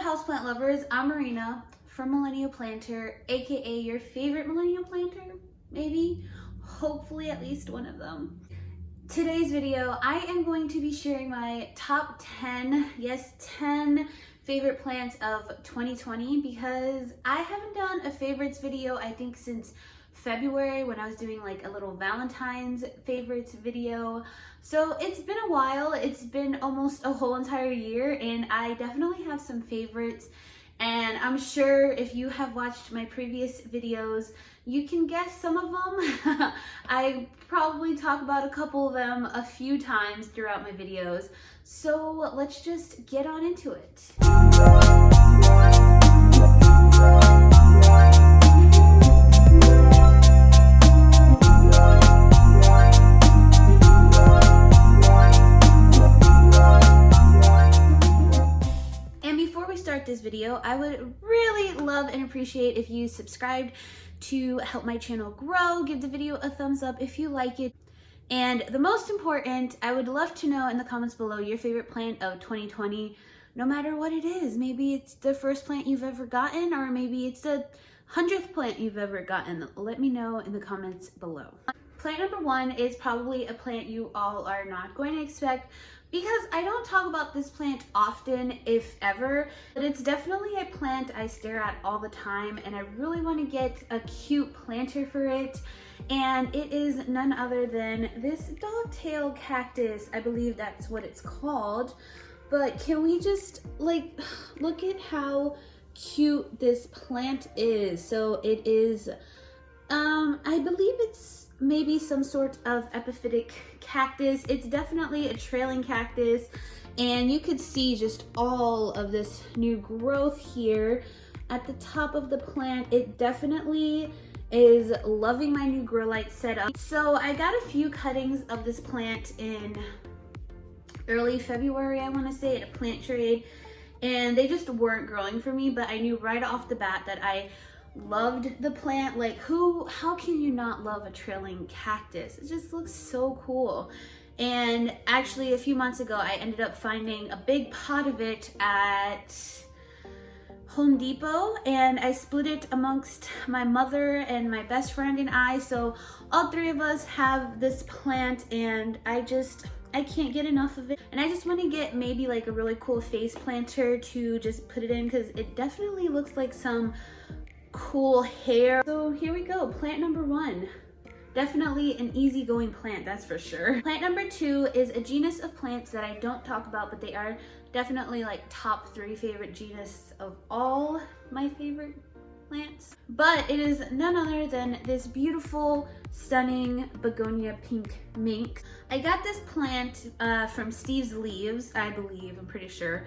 houseplant lovers, I'm Marina from Millennial Planter, aka your favorite millennial planter, maybe, hopefully at least one of them. Today's video, I am going to be sharing my top 10, yes 10 favorite plants of 2020 because I haven't done a favorites video I think since February when I was doing like a little Valentine's favorites video. So it's been a while, it's been almost a whole entire year, and I definitely have some favorites, and I'm sure if you have watched my previous videos you can guess some of them. I probably talk about a couple of them a few times throughout my videos, so let's just get on into it. This video, I would really love and appreciate if you subscribed to help my channel grow. Give the video a thumbs up if you like it, and the most important, I would love to know in the comments below your favorite plant of 2020, no matter what it is. Maybe it's the first plant you've ever gotten, or maybe it's the 100th plant you've ever gotten. Let me know in the comments below. Plant number one is probably a plant you all are not going to expect, because I don't talk about this plant often, if ever, but it's definitely a plant I stare at all the time, and I really want to get a cute planter for it, and it is none other than this dogtail cactus. I believe that's what it's called, but can we just like look at how cute this plant is? So it is, I believe it's maybe some sort of epiphytic cactus. It's definitely a trailing cactus, and you could see just all of this new growth here at the top of the plant. It definitely is loving my new grow light setup. So I got a few cuttings of this plant in early February, I want to say, at a plant trade, and they just weren't growing for me, but I knew right off the bat that I loved the plant. Like, how can you not love a trailing cactus? It just looks so cool. And actually a few months ago I ended up finding a big pot of it at Home Depot, and I split it amongst my mother and my best friend and I, so all three of us have this plant, and I can't get enough of it. And I just want to get maybe like a really cool face planter to just put it in, because it definitely looks like some cool hair. So here we go, plant number one. Definitely an easygoing plant, that's for sure. Plant number two is a genus of plants that I don't talk about, but they are definitely like top 3 favorite genus of all my favorite plants. But it is none other than this beautiful, stunning begonia pink mink. I got this plant from Steve's Leaves, I believe, I'm pretty sure,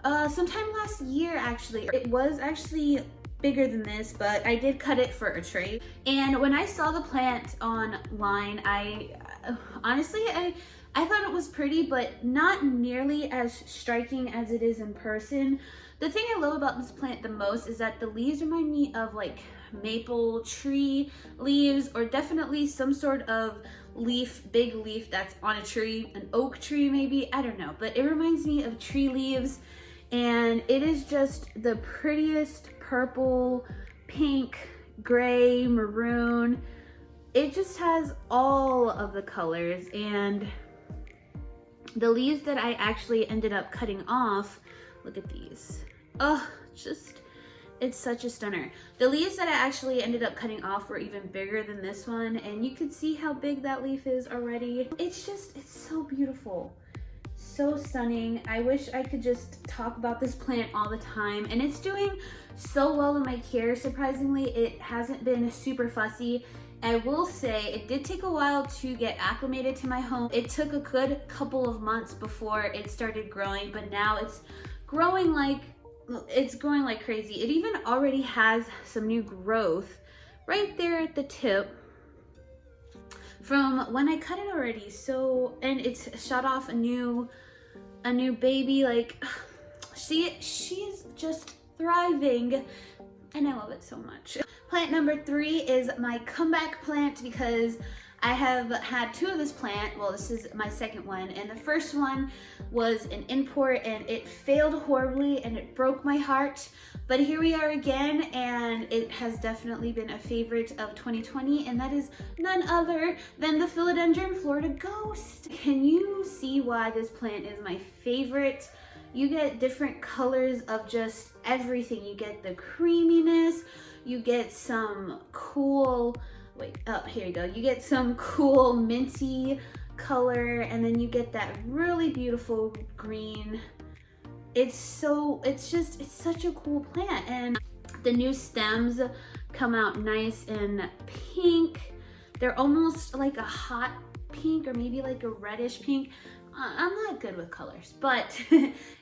sometime last year actually. It was actually bigger than this, but I did cut it for a trade. And when I saw the plant online, I honestly thought it was pretty, but not nearly as striking as it is in person. The thing I love about this plant the most is that the leaves remind me of like maple tree leaves, or definitely some sort of leaf, big leaf that's on a tree, an oak tree maybe, I don't know, but it reminds me of tree leaves. And it is just the prettiest purple, pink, gray, maroon. It just has all of the colors, and the leaves that I actually ended up cutting off, look at these. Oh, just, it's such a stunner. The leaves that I actually ended up cutting off were even bigger than this one, and you can see how big that leaf is already. It's just, it's so beautiful. So stunning. I wish I could just talk about this plant all the time, and it's doing so well in my care. Surprisingly, it hasn't been super fussy. I will say it did take a while to get acclimated to my home. It took a good couple of months before it started growing, but now it's growing like crazy. It even already has some new growth right there at the tip from when I cut it already. So, and it's shot off a new baby. Like, she's just thriving, and I love it so much. Plant number 3 is my comeback plant, because I have had two of this plant. Well, this is my second one, and the first one was an import and it failed horribly and it broke my heart. But here we are again, and it has definitely been a favorite of 2020, and that is none other than the Philodendron Florida Ghost. Can you see why this plant is my favorite? You get different colors of just everything. You get the creaminess, you get some cool, here you go. You get some cool minty color, and then you get that really beautiful green. It's such a cool plant, and the new stems come out nice and pink. They're almost like a hot pink or maybe like a reddish pink. I'm not good with colors, but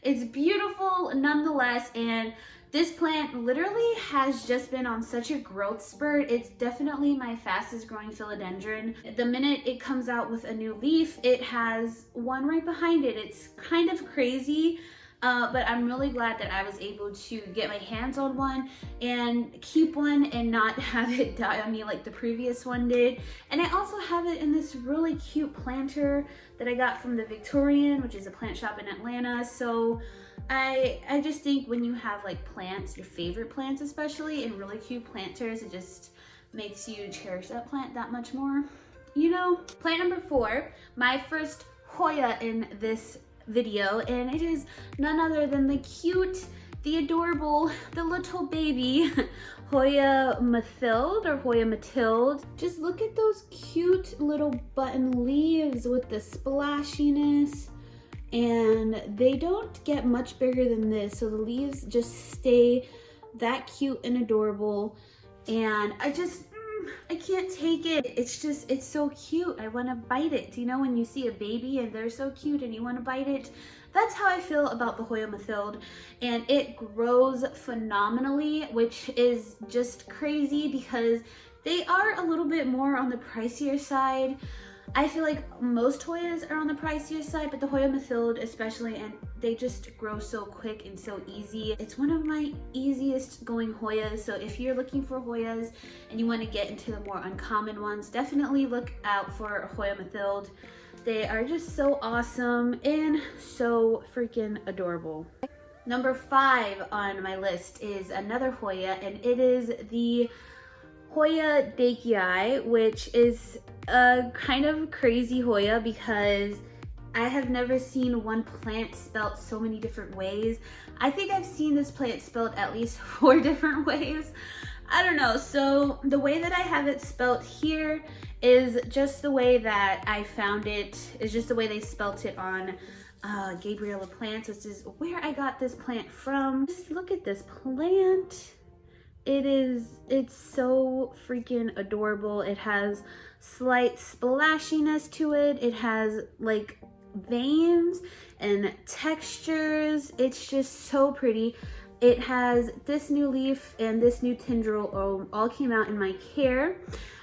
it's beautiful nonetheless. And this plant literally has just been on such a growth spurt. It's definitely my fastest growing philodendron. The minute it comes out with a new leaf, it has one right behind it. It's kind of crazy. But I'm really glad that I was able to get my hands on one and keep one and not have it die on me like the previous one did. And I also have it in this really cute planter that I got from the Victorian, which is a plant shop in Atlanta. So I just think when you have like plants, your favorite plants especially, and really cute planters, it just makes you cherish that plant that much more. You know, plant number 4, my first Hoya in this video, and it is none other than the cute, the adorable, the little baby Hoya Mathilde or Hoya Mathilde. Just look at those cute little button leaves with the splashiness, and they don't get much bigger than this, so the leaves just stay that cute and adorable, and I can't take it. It's so cute. I want to bite it. You know, when you see a baby and they're so cute and you want to bite it, that's how I feel about the Hoya Mathilde. And it grows phenomenally, which is just crazy because they are a little bit more on the pricier side. I feel like most Hoyas are on the pricier side, but the Hoya Mathilde especially, and they just grow so quick and so easy. It's one of my easiest going Hoyas, so if you're looking for Hoyas and you want to get into the more uncommon ones, definitely look out for Hoya Mathilde. They are just so awesome and so freaking adorable. Number 5 on my list is another Hoya, and it is the Hoya Dakii, which is a kind of crazy Hoya because I have never seen one plant spelt so many different ways. I think I've seen this plant spelled at least 4 different ways. I don't know. So the way that I have it spelt here is just the way that I found it. Is just the way they spelt it on Gabriella Plants, which is where I got this plant from. Just look at this plant. It's so freaking adorable. It has slight splashiness to it. It has like veins and textures. It's just so pretty. It has this new leaf and this new tendril all came out in my care.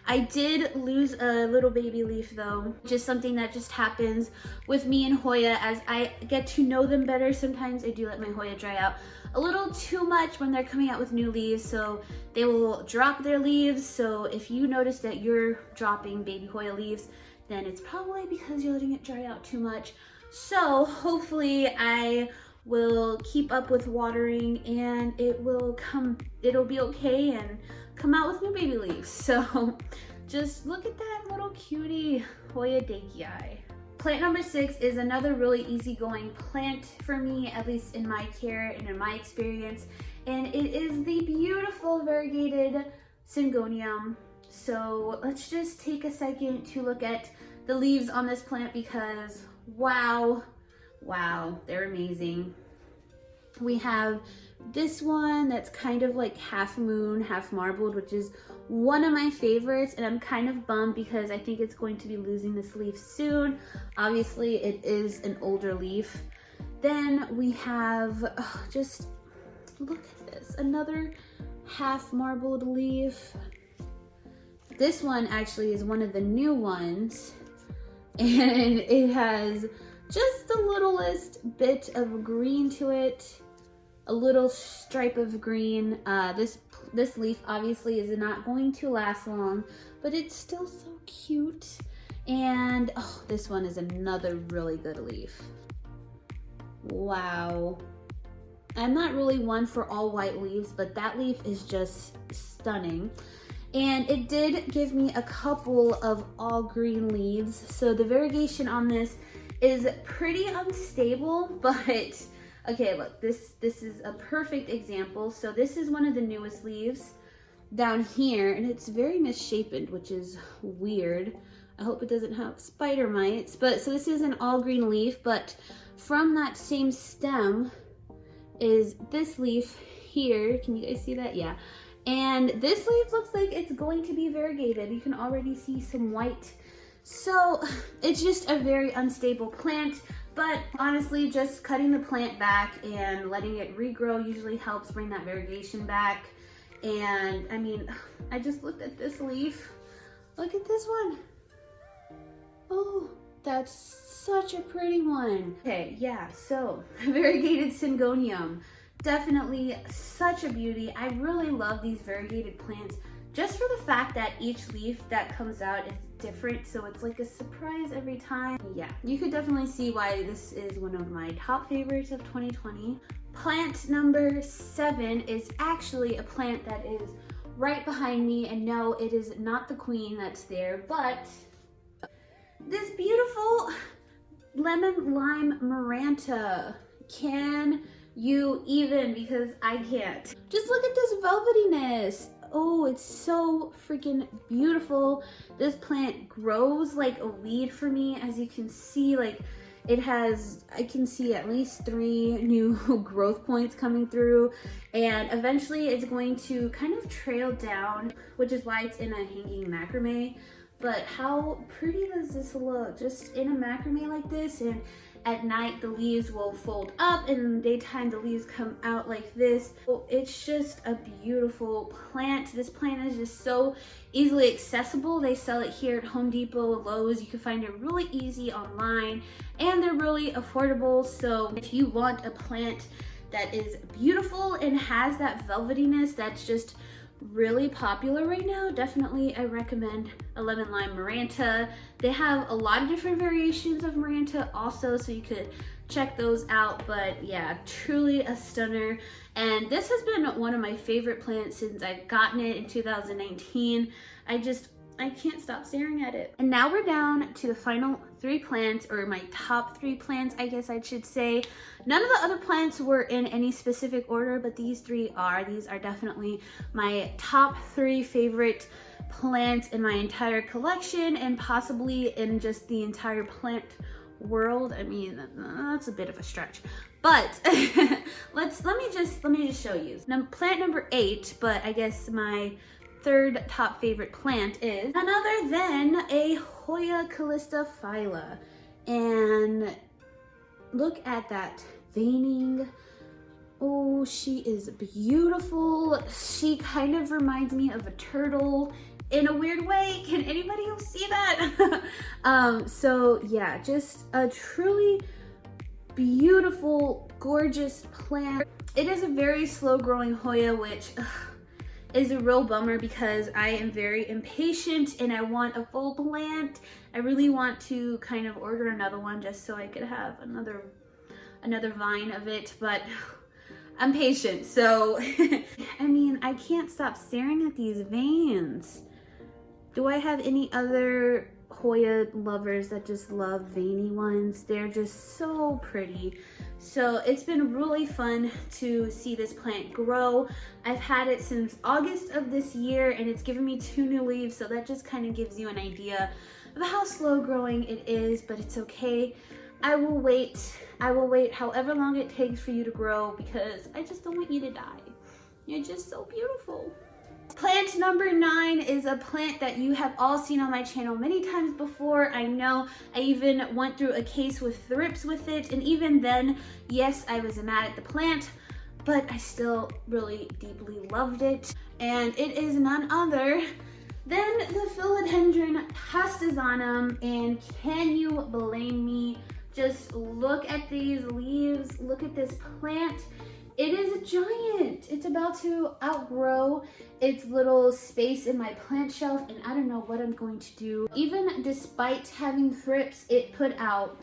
I did lose a little baby leaf though, just something that just happens with me and Hoya as I get to know them better. Sometimes I do let my Hoya dry out a little too much when they're coming out with new leaves, so they will drop their leaves. So if you notice that you're dropping baby Hoya leaves, then it's probably because you're letting it dry out too much. So hopefully I will keep up with watering and it'll be okay and come out with new baby leaves. So just look at that little cutie Hoya Dakii. Plant number 6 is another really easygoing plant for me, at least in my care and in my experience, and it is the beautiful variegated Syngonium. So let's just take a second to look at the leaves on this plant because wow, they're amazing. We have this one that's kind of like half moon, half marbled, which is one of my favorites, and I'm kind of bummed because I think it's going to be losing this leaf soon. Obviously, it is an older leaf. Then we have, just look at this, another half marbled leaf. This one actually is one of the new ones, and it has just the littlest bit of green to it. a little stripe of green. This leaf obviously is not going to last long, but it's still so cute. And oh, this one is another really good leaf. Wow. I'm not really one for all white leaves, but that leaf is just stunning. And it did give me a couple of all green leaves. So the variegation on this is pretty unstable, but okay, look, this is a perfect example. So this is one of the newest leaves down here, and it's very misshapen, which is weird. I hope it doesn't have spider mites. But so this is an all green leaf, but from that same stem is this leaf here. Can you guys see that? Yeah. And this leaf looks like it's going to be variegated. You can already see some white. So it's just a very unstable plant, but honestly, just cutting the plant back and letting it regrow usually helps bring that variegation back. And I mean, I just looked at this leaf. Look at this one. Oh, that's such a pretty one. Okay, yeah, so variegated syngonium. Definitely such a beauty. I really love these variegated plants just for the fact that each leaf that comes out is different, so it's like a surprise every time. Yeah, you could definitely see why this is one of my top favorites of 2020. Plant number 7 is actually a plant that is right behind me, and no, it is not the queen that's there, but this beautiful lemon lime maranta. Can you even? Because I can't. Just look at this velvetiness. Oh, it's so freaking beautiful. This plant grows like a weed for me. As you can see, like it has, I can see at least 3 new growth points coming through, and eventually it's going to kind of trail down, which is why it's in a hanging macrame. But how pretty does this look just in a macrame like this? And at night the leaves will fold up, and in the daytime the leaves come out like this. So it's just a beautiful plant. This plant is just so easily accessible. They sell it here at Home Depot, Lowe's. You can find it really easy online, and they're really affordable. So if you want a plant that is beautiful and has that velvetiness that's just really popular right now, definitely I recommend a lemon lime maranta. They have a lot of different variations of maranta also, so you could check those out. But yeah, truly a stunner. And this has been one of my favorite plants since I've gotten it in 2019. I can't stop staring at it. And now we're down to the final 3 plants, or my top 3 plants, I guess I should say. None of the other plants were in any specific order, but these 3 are. These are definitely my top 3 favorite plants in my entire collection, and possibly in just the entire plant world. I mean, that's a bit of a stretch, but let me just show you. Now, plant number 8, but I guess my 3rd top favorite plant is none other than a Hoya calistophylla. And look at that veining. Oh, she is beautiful. She kind of reminds me of a turtle in a weird way. Can anybody else see that? So yeah, just a truly beautiful, gorgeous plant. It is a very slow growing Hoya, which is a real bummer because I am very impatient and I want a full plant. I really want to kind of order another one just so I could have another vine of it, but I'm patient. So, I mean, I can't stop staring at these veins. Do I have any other Hoya lovers that just love veiny ones? They're just so pretty. So it's been really fun to see this plant grow. I've had it since August of this year, and it's given me 2 new leaves, so that just kind of gives you an idea of how slow growing it is, but it's okay. I will wait however long it takes for you to grow, because I just don't want you to die. You're just so beautiful. Plant number 9 is a plant that you have all seen on my channel many times before. I know I even went through a case with thrips with it, and even then, yes, I was mad at the plant, but I still really deeply loved it. And it is none other than the philodendron castasanum. And can you blame me? Just look at these leaves, look at this plant. It is a giant. It's about to outgrow its little space in my plant shelf, and I don't know what I'm going to do. Even despite having thrips, it put out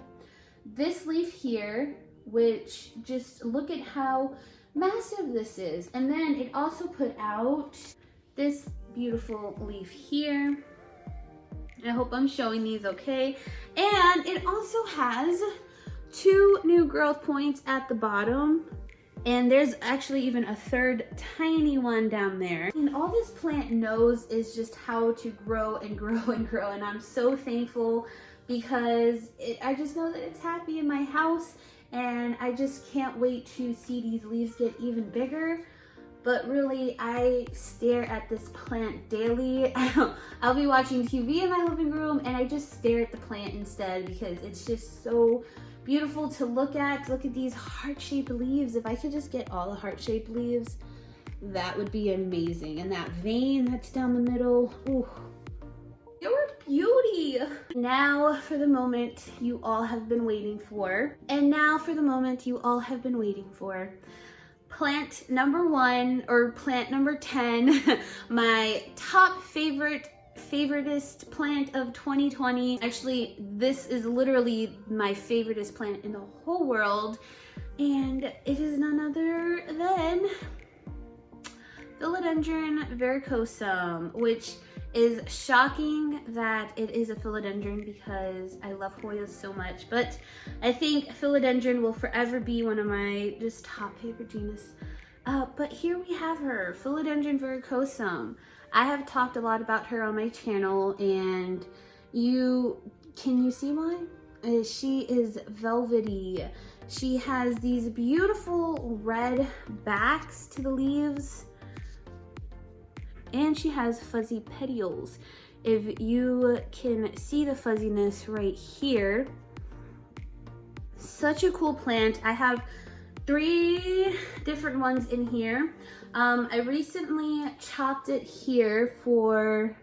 this leaf here, which just look at how massive this is. And then it also put out this beautiful leaf here. I hope I'm showing these okay. And it also has 2 new growth points at the bottom. And there's actually even a third tiny one down there. And all this plant knows is just how to grow and grow and grow. And I'm so thankful because I just know that it's happy in my house. And I just can't wait to see these leaves get even bigger. But really, I stare at this plant daily. I'll be watching TV in my living room and I just stare at the plant instead because it's just so beautiful to look at. Look at these heart-shaped leaves. If I could just get all the heart-shaped leaves, that would be amazing. And that vein that's down the middle, ooh, you're a beauty. Now for the moment you all have been waiting for. And now for the moment you all have been waiting for. Plant number 1, or plant number 10, my top favoritist plant of 2020. Actually, this is literally my favoritist plant in the whole world, and it is none other than Philodendron verrucosum, which is shocking that it is a philodendron because I love Hoyas so much, but I think philodendron will forever be one of my just top favorite genus. But here we have her, Philodendron verrucosum. I have talked a lot about her on my channel, and can you see why? She is velvety. She has these beautiful red backs to the leaves, and she has fuzzy petioles. If you can see the fuzziness right here. Such a cool plant. I have 3 different ones in here. I recently chopped it here for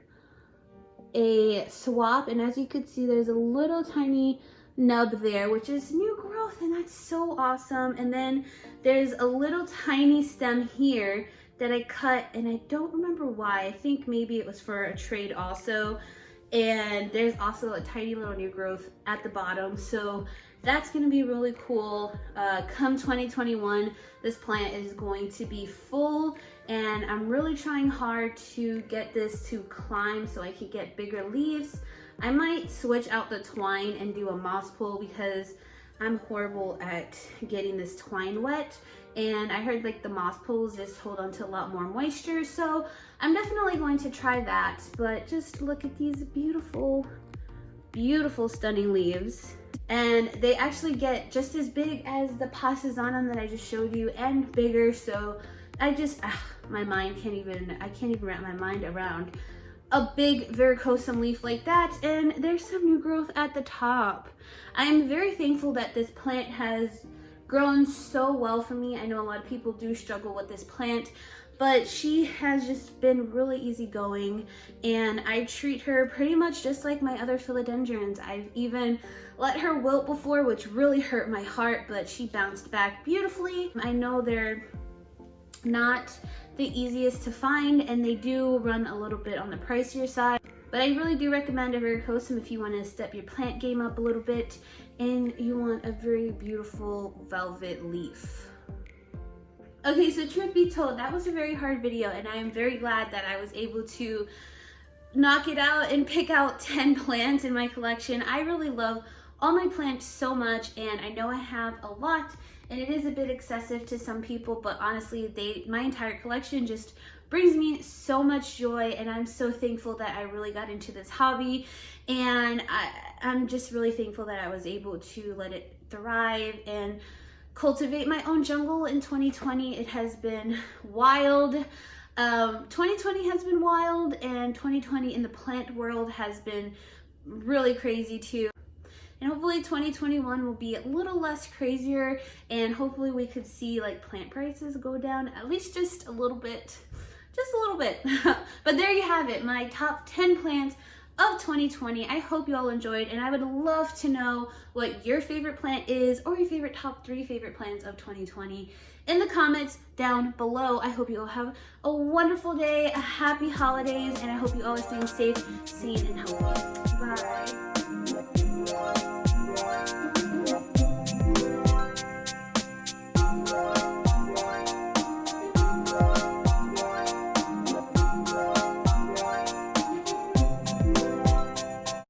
a swap, and as you could see, there's a little tiny nub there, which is new growth, and that's so awesome. And then there's a little tiny stem here that I cut, and I don't remember why. I think maybe it was for a trade also. And there's also a tiny little new growth at the bottom. So that's gonna be really cool. Come 2021, this plant is going to be full, and I'm really trying hard to get this to climb so I could get bigger leaves. I might switch out the twine and do a moss pull because I'm horrible at getting this twine wet. And I heard like the moss pulls just hold on to a lot more moisture. So I'm definitely going to try that. But just look at these beautiful, beautiful, stunning leaves. And they actually get just as big as the passasanum that I just showed you and bigger. So I just, my mind I can't even wrap my mind around a big verrucosum leaf like that. And there's some new growth at the top. I'm very thankful that this plant has grown so well for me. I know a lot of people do struggle with this plant, but she has just been really easygoing, and I treat her pretty much just like my other philodendrons. I've even let her wilt before, which really hurt my heart, but she bounced back beautifully. I know they're not the easiest to find, and they do run a little bit on the pricier side, but I really do recommend a verrucosum if you want to step your plant game up a little bit and you want a very beautiful velvet leaf. Okay, so truth be told, that was a very hard video, and I am very glad that I was able to knock it out and pick out 10 plants in my collection. I really love all my plants so much, and I know I have a lot, and it is a bit excessive to some people, but honestly, my entire collection just brings me so much joy, and I'm so thankful that I really got into this hobby, and I'm just really thankful that I was able to let it thrive and cultivate my own jungle in 2020. It has been wild. 2020 has been wild, and 2020 in the plant world has been really crazy too. And hopefully 2021 will be a little less crazier, and hopefully we could see like plant prices go down at least just a little bit. Just a little bit. But there you have it, my top 10 plants of 2020. I hope you all enjoyed, and I would love to know what your favorite plant is, or your favorite top 3 favorite plants of 2020 in the comments down below. I hope you all have a wonderful day, a happy holidays, and I hope you all are staying safe, sane, and healthy. Bye.